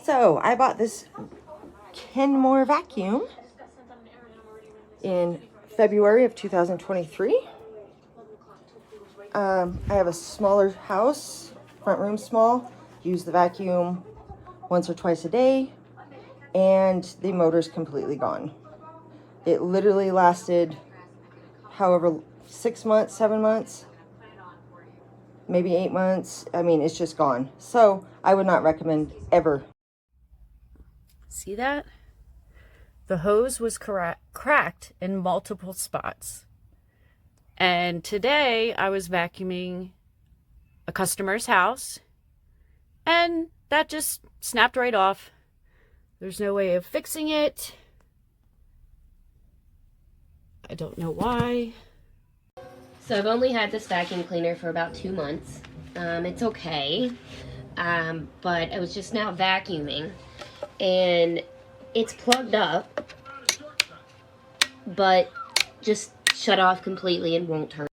So I bought this Kenmore vacuum in February of 2023. I have a smaller house, front room small, use the vacuum once or twice a day, and the motor's completely gone. It literally lasted however 6 months, 7 months, maybe 8 months. I mean, it's just gone. So I would not recommend ever. See that? The hose was cracked in multiple spots. And today I was vacuuming a customer's house and that just snapped right off. There's no way of fixing it. I don't know why. So I've only had this vacuum cleaner for about 2 months. It's okay. But I was just now vacuuming and it's plugged up, but just shut off completely and won't turn